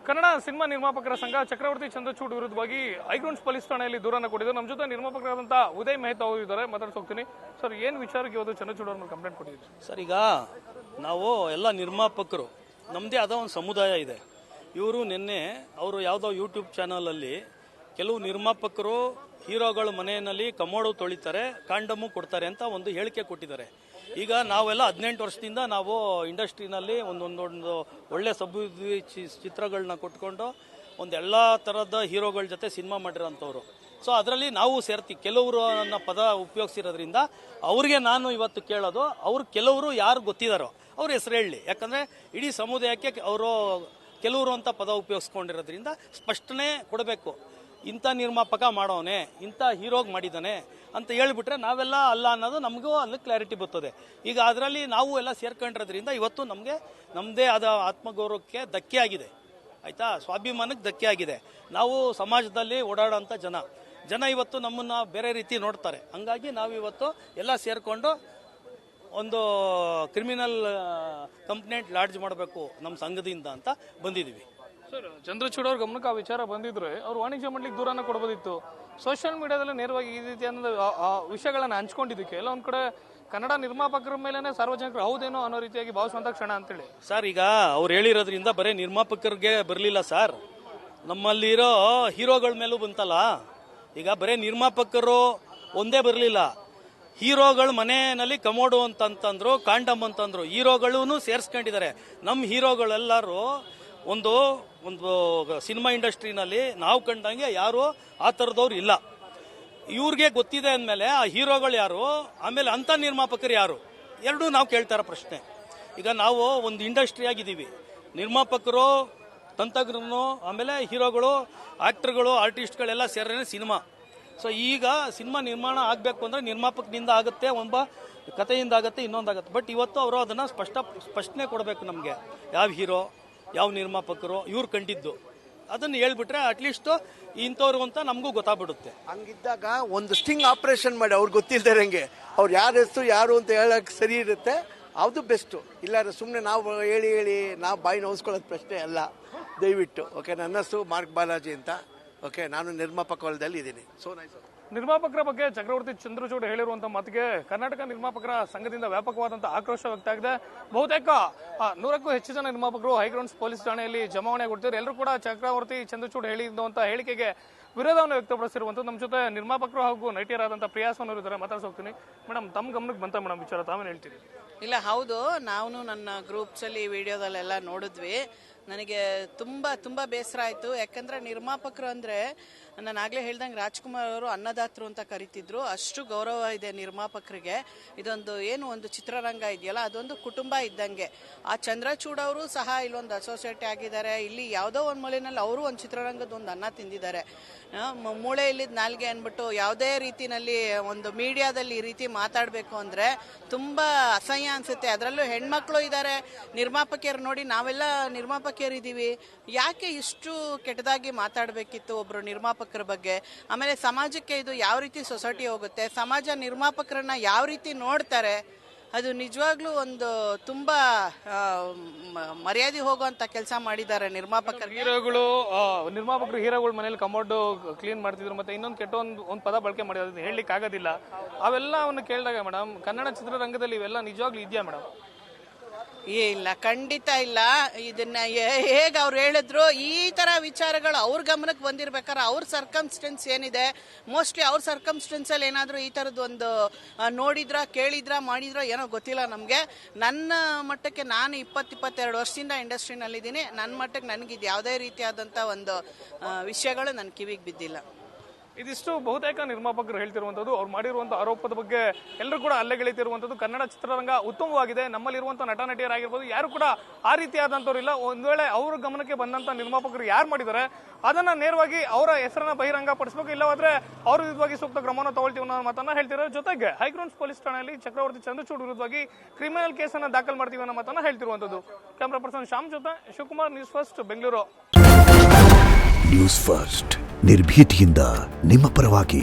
Kannada cinema ನಿರ್ಮಾಪಕರ ಸಂಘ ಚಕ್ರವರ್ತಿ ಚಂದ್ರಚೂಡ್ ವಿರುದ್ಧವಾಗಿ ಹೈಗ್ರೌಂಡ್ಸ್ ಪೊಲೀಸ್ ಠಾಣೆಯಲ್ಲಿ ದೂರನ್ನು ಕೊಟ್ಟಿದ್ದು. ನಮ್ಮ ಜೊತೆ ನಿರ್ಮಾಪಕರಾದಂತಹ ಉದಯ್ ಮೆಹ್ತಾ ಅವರು ಇದ್ದಾರೆ, ಮಾತಾಡ್ಸೋಗ್ತೀನಿ. ಸರ್, ಏನು ವಿಚಾರಕ್ಕೆ ಇವತ್ತು ಚಂದ್ರಚೂಡ್ ಅವ್ರನ್ನ ಕಂಪ್ಲೇಂಟ್ ಕೊಟ್ಟಿದ್ದೀವಿ? ಸರ್, ಈಗ ನಾವು ಎಲ್ಲ ನಿರ್ಮಾಪಕರು ನಮ್ಮದೇ ಆದ ಒಂದು ಸಮುದಾಯ ಇದೆ. ಇವರು ನಿನ್ನೆ ಅವರು ಯಾವುದೋ ಯೂಟ್ಯೂಬ್ ಚಾನಲಲ್ಲಿ ಕೆಲವು ನಿರ್ಮಾಪಕರು ಹೀರೋಗಳ ಮನೆಯಲ್ಲಿ ಕಮೋಡು ತೊಳಿತಾರೆ, ಕಾಂಡಮು ಕೊಡ್ತಾರೆ ಅಂತ ಒಂದು ಹೇಳಿಕೆ ಕೊಟ್ಟಿದ್ದಾರೆ. ಈಗ ನಾವೆಲ್ಲ 18 ವರ್ಷದಿಂದ ನಾವು ಇಂಡಸ್ಟ್ರಿನಲ್ಲಿ ಒಂದೊಂದು ಒಳ್ಳೆ ಸಬೂದಿ ಚಿತ್ರಗಳನ್ನ ಕೊಟ್ಕೊಂಡು ಎಲ್ಲ ಥರದ ಹೀರೋಗಳ ಜೊತೆ ಸಿನಿಮಾ ಮಾಡಿರೋಂಥವ್ರು. ಸೊ ಅದರಲ್ಲಿ ನಾವು ಸೇರ್ತೀವಿ. ಕೆಲವರು ನನ್ನ ಪದ ಉಪಯೋಗಿಸಿರೋದ್ರಿಂದ ಅವ್ರಿಗೆ ನಾನು ಇವತ್ತು ಕೇಳೋದು, ಕೆಲವರು ಯಾರು ಗೊತ್ತಿದ್ದಾರೋ ಅವ್ರ ಹೆಸರು ಹೇಳಿ. ಯಾಕಂದರೆ ಇಡೀ ಸಮುದಾಯಕ್ಕೆ ಅವರು ಕೆಲವರು ಅಂತ ಪದ ಉಪಯೋಗಿಸ್ಕೊಂಡಿರೋದ್ರಿಂದ ಸ್ಪಷ್ಟನೆ ಕೊಡಬೇಕು. ಇಂಥ ನಿರ್ಮಾಪಕ ಮಾಡೋನೆ, ಇಂಥ ಹೀರೋಗೆ ಮಾಡಿದ್ದಾನೆ ಅಂತ ಹೇಳಿಬಿಟ್ರೆ ನಾವೆಲ್ಲ ಅಲ್ಲ ಅನ್ನೋದು ನಮಗೂ ಅಲ್ಲಿ ಕ್ಲಾರಿಟಿ ಬರ್ತದೆ. ಈಗ ಅದರಲ್ಲಿ ನಾವು ಎಲ್ಲ ಸೇರ್ಕೊಂಡಿರೋದ್ರಿಂದ ಇವತ್ತು ನಮ್ಮದೇ ಆದ ಆತ್ಮಗೌರವಕ್ಕೆ ಧಕ್ಕೆ ಆಗಿದೆ, ಆಯಿತಾ, ಸ್ವಾಭಿಮಾನಕ್ಕೆ ಧಕ್ಕೆ ಆಗಿದೆ. ನಾವು ಸಮಾಜದಲ್ಲಿ ಓಡಾಡೋಂಥ ಜನ ಇವತ್ತು ನಮ್ಮನ್ನು ಬೇರೆ ರೀತಿ ನೋಡ್ತಾರೆ. ಹಂಗಾಗಿ ನಾವು ಇವತ್ತು ಎಲ್ಲ ಸೇರಿಕೊಂಡು ಒಂದು ಕ್ರಿಮಿನಲ್ ಕಂಪ್ಲೇಂಟ್ ಲಾಡ್ಜ್ ಮಾಡಬೇಕು ನಮ್ಮ ಸಂಘದಿಂದ ಅಂತ ಬಂದಿದ್ದೀವಿ. ಸರ್, ಚಂದ್ರಚೂಡ್ ಅವ್ರ ಗಮನಕ್ಕೆ ಆ ವಿಚಾರ ಬಂದಿದ್ರೆ ಅವ್ರು ವಾಣಿಜ್ಯ ಮಂಡಳಿಗೆ ದೂರನ್ನ ಕೊಡಬಹುದಿತ್ತು. ಸೋಷಿಯಲ್ ಮೀಡಿಯಾದಲ್ಲಿ ನೇರವಾಗಿ ಈ ರೀತಿ ವಿಷಯಗಳನ್ನು ಹಂಚ್ಕೊಂಡಿದ್ದಕ್ಕೆ ಎಲ್ಲ ಒಂದು ಕಡೆ ಕನ್ನಡ ನಿರ್ಮಾಪಕರ ಮೇಲೇ ಸಾರ್ವಜನಿಕರು ಹೌದೇನೋ ಅನ್ನೋ ರೀತಿಯಾಗಿ ಭಾವಿಸುವಂಥ ಕ್ಷಣ ಅಂತೇಳಿ. ಸರ್, ಈಗ ಅವ್ರು ಹೇಳಿರೋದ್ರಿಂದ ಬರೀ ನಿರ್ಮಾಪಕರಿಗೆ ಬರಲಿಲ್ಲ ಸರ್, ನಮ್ಮಲ್ಲಿರೋ ಹೀರೋಗಳ ಮೇಲೂ ಬಂತಲ್ಲ. ಈಗ ಬರೀ ನಿರ್ಮಾಪಕರು ಒಂದೇ ಬರಲಿಲ್ಲ, ಹೀರೋಗಳ ಮನೆಯಲ್ಲಿ ಕಮೋಡು ಅಂತಂತಂದ್ರು, ಕಾಂಡಮ್ ಅಂತಂದ್ರು, ಹೀರೋಗಳೂ ಸೇರಿಸ್ಕೊಂಡಿದ್ದಾರೆ. ನಮ್ಮ ಹೀರೋಗಳೆಲ್ಲರೂ ಒಂದು ಸಿನಿಮಾ ಇಂಡಸ್ಟ್ರಿನಲ್ಲಿ ನಾವು ಕಂಡಂಗೆ ಯಾರು ಆ ಥರದವ್ರು ಇಲ್ಲ. ಇವ್ರಿಗೆ ಗೊತ್ತಿದೆ ಅಂದಮೇಲೆ ಆ ಹೀರೋಗಳು ಯಾರು, ಆಮೇಲೆ ಅಂಥ ನಿರ್ಮಾಪಕರು ಯಾರು, ಎರಡೂ ನಾವು ಕೇಳ್ತಾರ ಪ್ರಶ್ನೆ. ಈಗ ನಾವು ಒಂದು ಇಂಡಸ್ಟ್ರಿ ಆಗಿದ್ದೀವಿ, ನಿರ್ಮಾಪಕರು, ತಂತ್ರಜ್ಞರು, ಆಮೇಲೆ ಹೀರೋಗಳು, ಆ್ಯಕ್ಟರ್ಗಳು, ಆರ್ಟಿಸ್ಟ್ಗಳೆಲ್ಲ ಸೇರೇ ಸಿನಿಮಾ. ಸೊ ಈಗ ಸಿನಿಮಾ ನಿರ್ಮಾಣ ಆಗಬೇಕು ಅಂದರೆ ನಿರ್ಮಾಪಕನಿಂದ ಆಗುತ್ತೆ, ಒಬ್ಬ ಕಥೆಯಿಂದ ಆಗುತ್ತೆ, ಇನ್ನೊಂದಾಗುತ್ತೆ. ಬಟ್ ಇವತ್ತು ಅವರು ಅದನ್ನು ಸ್ಪಷ್ಟನೆ ಕೊಡಬೇಕು ನಮಗೆ. ಯಾವ ಹೀರೋ, ಯಾವ ನಿರ್ಮಾಪಕರು ಇವ್ರು ಕಂಡಿದ್ದು ಅದನ್ನು ಹೇಳ್ಬಿಟ್ರೆ ಅಟ್ಲೀಸ್ಟ್ ಇಂಥವ್ರು ಅಂತ ನಮಗೂ ಗೊತ್ತಾಗ್ಬಿಡುತ್ತೆ. ಹಂಗಿದ್ದಾಗ ಒಂದು ಸ್ಟಿಂಗ್ ಆಪರೇಷನ್ ಮಾಡಿ ಅವ್ರಿಗೆ ಗೊತ್ತಿಲ್ದಿರಂಗೆ ಅವ್ರು ಯಾರ ಹೆಸರು ಯಾರು ಅಂತ ಹೇಳಕ್ಕೆ ಸರಿ ಇರುತ್ತೆ, ಅದು ಬೆಸ್ಟು. ಇಲ್ಲ ಸುಮ್ಮನೆ ನಾವು ಹೇಳಿ ನಾವು ಬಾಯಿ ನೋಯಿಸ್ಕೊಳ್ಳೋದು ಪ್ರಶ್ನೆ ಅಲ್ಲ. ದಯವಿಟ್ಟು ಓಕೆ, ನನ್ನ ಹೆಸರು ಮಾರ್ಕ್ ಬಾಲಾಜಿ ಅಂತ. ಓಕೆ, ನಾನು ನಿರ್ಮಾಪಕ ವಲಯದಲ್ಲಿ ಇದ್ದೀನಿ. So nice. ನಿರ್ಮಾಪಕರ ಬಗ್ಗೆ ಚಕ್ರವರ್ತಿ ಚಂದ್ರಚೂಡ್ ಹೇಳಿರುವಂತಹ ಮಾತಿಗೆ ಕರ್ನಾಟಕ ನಿರ್ಮಾಪಕರ ಸಂಘದಿಂದ ವ್ಯಾಪಕವಾದಂತಹ ಆಕ್ರೋಶ ವ್ಯಕ್ತ ಆಗಿದೆ. ಬಹುತೇಕ 100ಕ್ಕೂ ಹೆಚ್ಚು ಜನ ನಿರ್ಮಾಪಕರು ಹೈಗ್ರೌಂಡ್ಸ್ ಪೊಲೀಸ್ ಠಾಣೆಯಲ್ಲಿ ಜಮಾವಣೆಗೊಳ್ತಿದ್ದಾರೆ. ಎಲ್ಲರೂ ಕೂಡ ಚಕ್ರವರ್ತಿ ಚಂದ್ರಚೂಡ್ ಹೇಳಿರುವಂತಹ ಹೇಳಿಕೆಗೆ ವಿರೋಧವನ್ನು ವ್ಯಕ್ತಪಡಿಸಿರುವಂಥದ್ದು. ನಮ್ಮ ಜೊತೆ ನಿರ್ಮಾಪಕರು ಹಾಗೂ ನಟಿಯರಾದಂತಹ ಪ್ರಿಯಾಸನವರು ಇದ್ದಾರೆ, ಮಾತಾಡ್ಸೋಗ್ತೀನಿ. ಮೇಡಮ್, ತಮ್ಮ ಗಮನಕ್ಕೆ ಬಂತ ಮೇಡಮ್ ವಿಚಾರ, ತಾವೇನು ಹೇಳ್ತೀರಿ? ಇಲ್ಲ, ಹೌದು, ನಾನು ನನ್ನ ಗ್ರೂಪ್ಸಲ್ಲಿ ವಿಡಿಯೋದಲ್ಲೆಲ್ಲ ನೋಡಿದ್ವಿ. ನನಗೆ ತುಂಬ ಬೇಸರ ಆಯಿತು. ಯಾಕಂದರೆ ನಿರ್ಮಾಪಕರು ಅಂದರೆ ನಾನು ಆಗಲೇ ಹೇಳ್ದಂಗೆ ರಾಜ್ಕುಮಾರ್ ಅವರು ಅನ್ನದಾತರು ಅಂತ ಕರಿತಿದ್ರು. ಅಷ್ಟು ಗೌರವ ಇದೆ ನಿರ್ಮಾಪಕರಿಗೆ. ಇದೊಂದು ಒಂದು ಚಿತ್ರರಂಗ ಇದೆಯಲ್ಲ, ಅದೊಂದು ಕುಟುಂಬ ಇದ್ದಂಗೆ. ಆ ಚಂದ್ರಚೂಡ್ ಅವರು ಸಹ ಇಲ್ಲೊಂದು ಅಸೋಸಿಯೇಟ್ ಆಗಿದ್ದಾರೆ. ಇಲ್ಲಿ ಯಾವುದೋ ಒಂದು ಮೂಲೆಯಲ್ಲಿ ಅವರು ಒಂದು ಚಿತ್ರರಂಗದ ಒಂದು ಅನ್ನ ತಿಂದಿದ್ದಾರೆ. ಮೂಳೆ ಇಲ್ಲಿದ್ದು ನಾಲ್ಗೆ ಅಂದ್ಬಿಟ್ಟು ಯಾವುದೇ ರೀತಿಯಲ್ಲಿ ಒಂದು ಮೀಡಿಯಾದಲ್ಲಿ ಈ ರೀತಿ ಮಾತಾಡಬೇಕು ಅಂದರೆ ತುಂಬ ಅಸಹ್ಯ ಅನಿಸುತ್ತೆ. ಅದರಲ್ಲೂ ಹೆಣ್ಮಕ್ಳು ಇದ್ದಾರೆ ನಿರ್ಮಾಪಕಿಯರು. ನೋಡಿ, ನಾವೆಲ್ಲ ನಿರ್ಮಾಪಕಿಯರಿದ್ದೀವಿ, ಯಾಕೆ ಇಷ್ಟು ಕೆಟ್ಟದಾಗಿ ಮಾತಾಡಬೇಕಿತ್ತು ಒಬ್ಬರು ನಿರ್ಮಾಪಕರ ಬಗ್ಗೆ? ಆಮೇಲೆ ಸಮಾಜಕ್ಕೆ ಇದು ಯಾವ ರೀತಿ ಸೊಸೈಟಿ ಹೋಗುತ್ತೆ, ಸಮಾಜ ನಿರ್ಮಾಪಕರನ್ನ ಯಾವ ರೀತಿ ನೋಡ್ತಾರೆ, ಅದು ನಿಜವಾಗ್ಲೂ ಒಂದು ತುಂಬಾ ಮರ್ಯಾದೆ ಹೋಗುವಂತ ಕೆಲಸ ಮಾಡಿದ್ದಾರೆ ನಿರ್ಮಾಪಕರು. ನಿರ್ಮಾಪಕರು ಹೀರೋಗಳ ಮನೇಲಿ ಕಮೋಡ್ ಕ್ಲೀನ್ ಮಾಡ್ತಿದ್ರು, ಮತ್ತೆ ಇನ್ನೊಂದು ಕೆಟ್ಟ ಒಂದು ಪದ ಬಳಕೆ ಮಾಡಿದ್ರು, ಹೇಳಲಿಕ್ಕೆ ಆಗೋದಿಲ್ಲ. ಅವೆಲ್ಲವನ್ನು ಕೇಳಿದಾಗ ಮೇಡಮ್, ಕನ್ನಡ ಚಿತ್ರರಂಗದಲ್ಲಿ ಇವೆಲ್ಲ ನಿಜವಾಗ್ಲೂ ಇದೆಯಾ ಮೇಡಮ್? ಇಲ್ಲ, ಖಂಡಿತ ಇಲ್ಲ. ಇದನ್ನ ಹೇಗೆ ಅವ್ರು ಹೇಳಿದ್ರು, ಈ ತರ ವಿಚಾರಗಳು ಅವ್ರ ಗಮನಕ್ಕೆ ಬಂದಿರ್ಬೇಕಾದ್ರೆ ಅವ್ರ ಸರ್ಕಮ್ಸ್ಟೆನ್ಸ್ ಏನಿದೆ, ಮೋಸ್ಟ್ಲಿ ಅವ್ರ ಸರ್ಕಮ್ಸ್ಟೆನ್ಸ್ ಅಲ್ಲಿ ಏನಾದ್ರು ಈ ತರದ್ ಒಂದು ನೋಡಿದ್ರ, ಕೇಳಿದ್ರ, ಮಾಡಿದ್ರ ಏನೋ ಗೊತ್ತಿಲ್ಲ ನಮ್ಗೆ. ನನ್ನ ಮಟ್ಟಕ್ಕೆ ನಾನು 22 ವರ್ಷದಿಂದ ಇಂಡಸ್ಟ್ರಿನಲ್ಲಿದ್ದೀನಿ. ನನ್ನ ಮಟ್ಟಕ್ಕೆ ನನಗಿದು ಯಾವುದೇ ರೀತಿಯಾದಂಥ ಒಂದು ವಿಷಯಗಳು ನನ್ನ ಕಿವಿಗೆ ಬಿದ್ದಿಲ್ಲ. ಇದಿಷ್ಟು ಬಹುತೇಕ ನಿರ್ಮಾಪಕರು ಹೇಳ್ತಿರುವಂಥದ್ದು. ಅವ್ರು ಮಾಡಿರುವಂಥ ಆರೋಪದ ಬಗ್ಗೆ ಎಲ್ಲರೂ ಕೂಡ ಅಲ್ಲೆಗೆಳಿತಿರುವಂಥದ್ದು. ಕನ್ನಡ ಚಿತ್ರರಂಗ ಉತ್ತಮವಾಗಿದೆ, ನಮ್ಮಲ್ಲಿರುವಂಥ ನಟ ನಟಿಯರಾಗಿರ್ಬೋದು ಯಾರು ಕೂಡ ಆ ರೀತಿಯಾದಂಥವ್ರು ಇಲ್ಲ. ಒಂದು ವೇಳೆ ಅವ್ರ ಗಮನಕ್ಕೆ ಬಂದಂಥ ನಿರ್ಮಾಪಕರು ಯಾರು ಮಾಡಿದ್ದಾರೆ ಅದನ್ನ ನೇರವಾಗಿ ಅವರ ಹೆಸರನ್ನ ಬಹಿರಂಗ ಪಡಿಸಬೇಕು, ಇಲ್ಲವಾದ್ರೆ ಅವ್ರ ವಿರುದ್ಧವಾಗಿ ಸೂಕ್ತ ಕ್ರಮವನ್ನು ತಗೊಳ್ತೀವಿ ಅನ್ನೋ ಮಾತನ್ನ ಹೇಳ್ತಿರೋ. ಜೊತೆಗೆ ಹೈಗ್ರೌಂಡ್ಸ್ ಪೊಲೀಸ್ ಠಾಣೆಯಲ್ಲಿ ಚಕ್ರವರ್ತಿ ಚಂದ್ರಚೂಡ್ ವಿರುದ್ಧವಾಗಿ ಕ್ರಿಮಿನಲ್ ಕೇಸನ್ನು ದಾಖಲು ಮಾಡ್ತೀವಿ ಅನ್ನೋ ಮಾತನ್ನ ಹೇಳ್ತಿರುವಂಥದ್ದು. ಕ್ಯಾಮ್ರಾ ಪರ್ಸನ್ ಶ್ಯಾಮ್ ಜೊತೆ Shivakumar, news first, Bengaluru. News first, ನಿರ್ಭೀತಿಯಿಂದ ನಿಮ್ಮ ಪರವಾಗಿ.